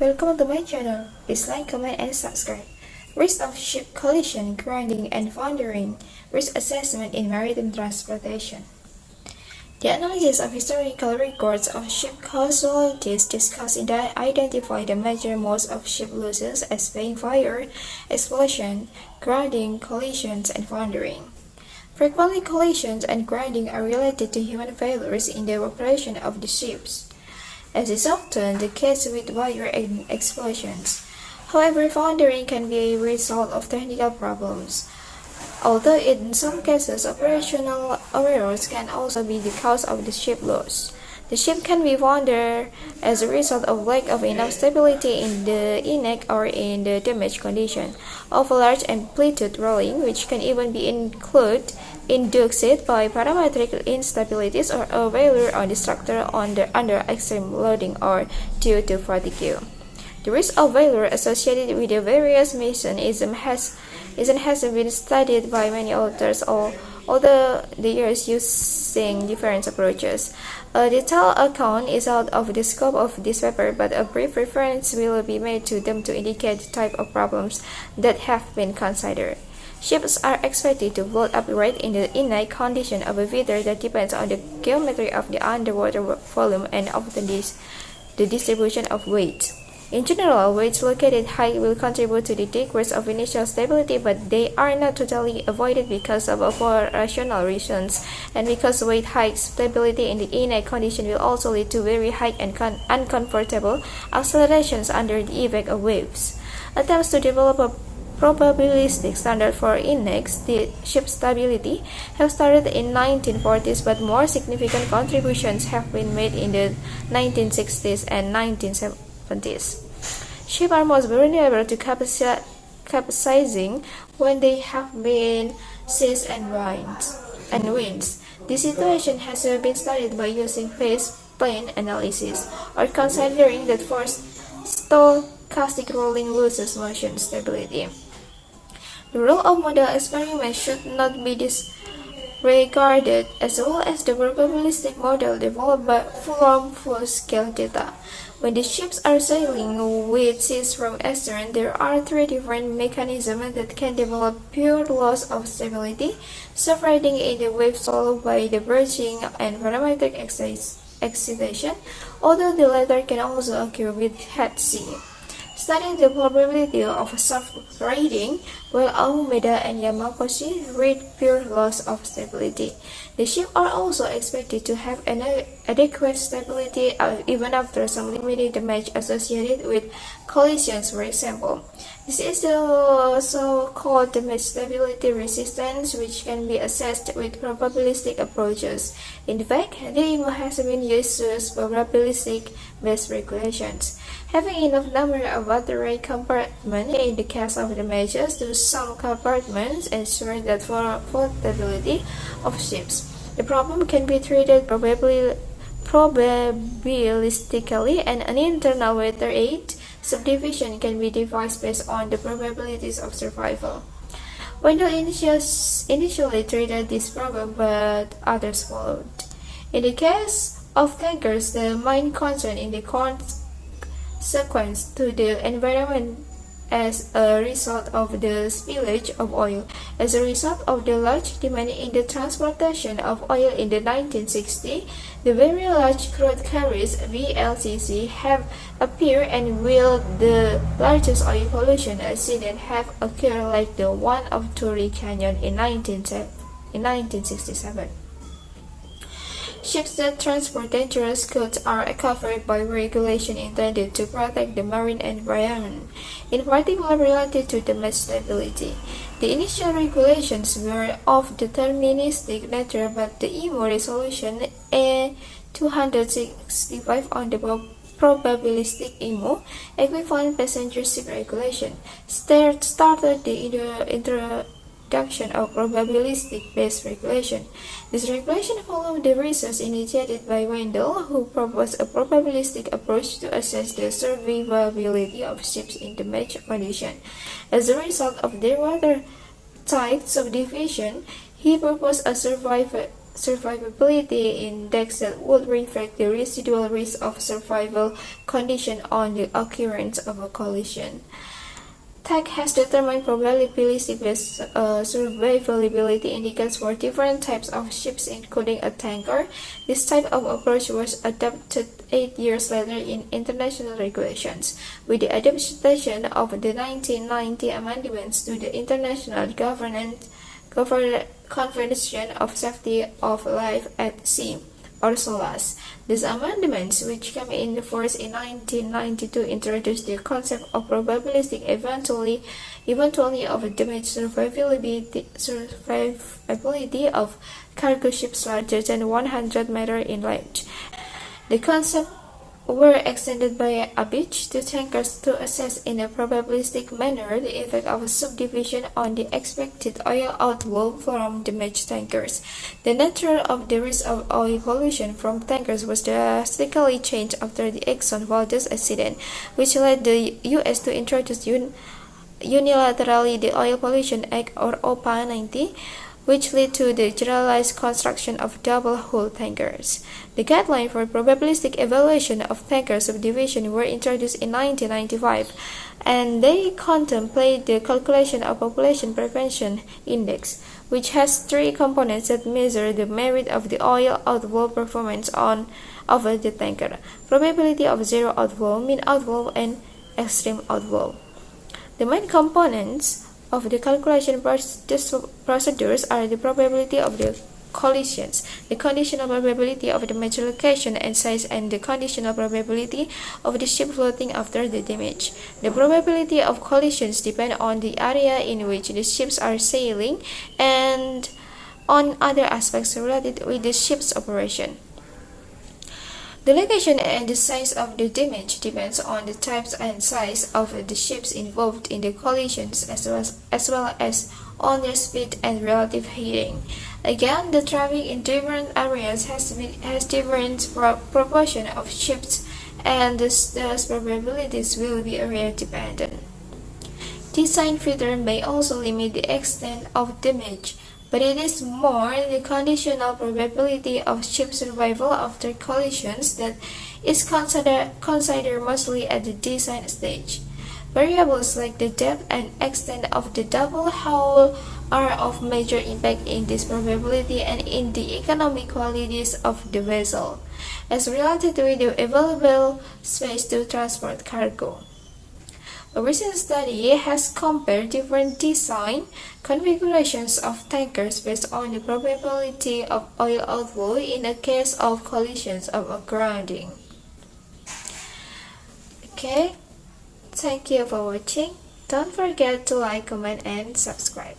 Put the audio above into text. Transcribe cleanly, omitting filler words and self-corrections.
Welcome to my channel. Please like, comment, and subscribe. Risk of ship collision, grounding, and foundering. Risk assessment in maritime transportation. The analysis of historical records of ship casualties discussed in that identify the major modes of ship losses as being fire, explosion, grounding, collisions, and foundering. Frequently, collisions and grounding are related to human failures in the operation of the ships, as is often the case with fire and explosions. However, foundering can be a result of technical problems, although in some cases operational errors can also be the cause of the ship loss. The ship can be foundered as a result of lack of enough stability in the index or in the damaged condition, of a large amplitude rolling, which can even be induced by parametric instabilities or a failure on the structure under extreme loading or due to fatigue. The risk of failure associated with the various mechanisms has been studied by many authors over the years using different approaches. A detailed account is out of the scope of this paper, but a brief reference will be made to them to indicate the type of problems that have been considered. Ships are expected to float upright in the innate condition of a weather that depends on the geometry of the underwater volume and often the distribution of weight. In general, weights located high will contribute to the decrease of initial stability, but they are not totally avoided because of operational reasons, and because weight high, stability in the innate condition will also lead to very high and uncomfortable accelerations under the effect of waves. Attempts to develop a probabilistic standard for index the ship stability have started in 1940s, but more significant contributions have been made in the 1960s and 1970s. Ships are most vulnerable to capsizing when they have been seas and winds. This situation has been studied by using phase plane analysis or considering that force stochastic rolling loses motion stability. The role of model experiments should not be disregarded, as well as the probabilistic model developed from full-scale data. When the ships are sailing with seas from astern, there are three different mechanisms that can develop pure loss of stability, separating in the waves followed by the berthing and parametric excitation, although the latter can also occur with head sea. Studying the probability of soft riding, while Aumeda and Yamakoshi read pure loss of stability. The ships are also expected to have an adequate stability even after some limited damage associated with collisions, for example. This is the so-called damage stability resistance, which can be assessed with probabilistic approaches. In fact, the IMO has been used to use probabilistic-based regulations. Having enough number of battery compartments in the case of damages to some compartments ensures that for floatability of ships. The problem can be treated probabilistically, and an internal weather aid subdivision can be devised based on the probabilities of survival. Wendell initially treated this problem, but others followed. In the case of tankers, the main concern in the consequence to the environment as a result of the spillage of oil. As a result of the large demand in the transportation of oil in the 1960s, the very large crude carriers (VLCC) have appeared, and will the largest oil pollution accident have occurred like the one of Torrey Canyon in 1967. Ships that transport dangerous goods are covered by regulation intended to protect the marine environment, in particular related to damage stability. The initial regulations were of deterministic nature, but the IMO resolution A265 on the probabilistic IMO equivalent passenger ship regulation started the introduction of probabilistic-based regulation. This regulation followed the research initiated by Wendell, who proposed a probabilistic approach to assess the survivability of ships in damaged condition. As a result of their watertight subdivision, he proposed a survivability index that would reflect the residual risk of survival condition on the occurrence of a collision. TAC has determined probability-based survivability indices for different types of ships, including a tanker. This type of approach was adopted 8 years later in international regulations, with the adoption of the 1990 amendments to the International Convention of Safety of Life at Sea, or SOLAS. These amendments, which came into force in 1992, introduced the concept of probabilistic eventuality of damage survivability of cargo ships larger than 100 meters in length. The concept were extended by ABICH to tankers to assess in a probabilistic manner the effect of a subdivision on the expected oil outflow from damaged tankers. The nature of the risk of oil pollution from tankers was drastically changed after the Exxon Valdez accident, which led the U.S. to introduce unilaterally the Oil Pollution Act, or OPA 90, which led to the generalized construction of double-hull tankers. The guidelines for probabilistic evaluation of tanker subdivision were introduced in 1995, and they contemplate the calculation of population prevention index, which has 3 components that measure the merit of the oil outflow performance of the tanker: probability of zero outflow, mean outflow, and extreme outflow. The main components of the calculation procedures are the probability of the collisions, the conditional probability of the major location and size, and the conditional probability of the ship floating after the damage. The probability of collisions depend on the area in which the ships are sailing and on other aspects related with the ship's operation. The location and the size of the damage depends on the types and size of the ships involved in the collisions, as well as on their speed and relative heading. Again, the traffic in different areas has different proportion of ships, and thus probabilities will be area dependent. Design feature may also limit the extent of damage, but it is more the conditional probability of ship survival after collisions that is considered mostly at the design stage. Variables like the depth and extent of the double hull are of major impact in this probability and in the economic qualities of the vessel, as related with the available space to transport cargo. A recent study has compared different design configurations of tankers based on the probability of oil outflow in the case of collisions or grounding. Okay, thank you for watching. Don't forget to like, comment, and subscribe.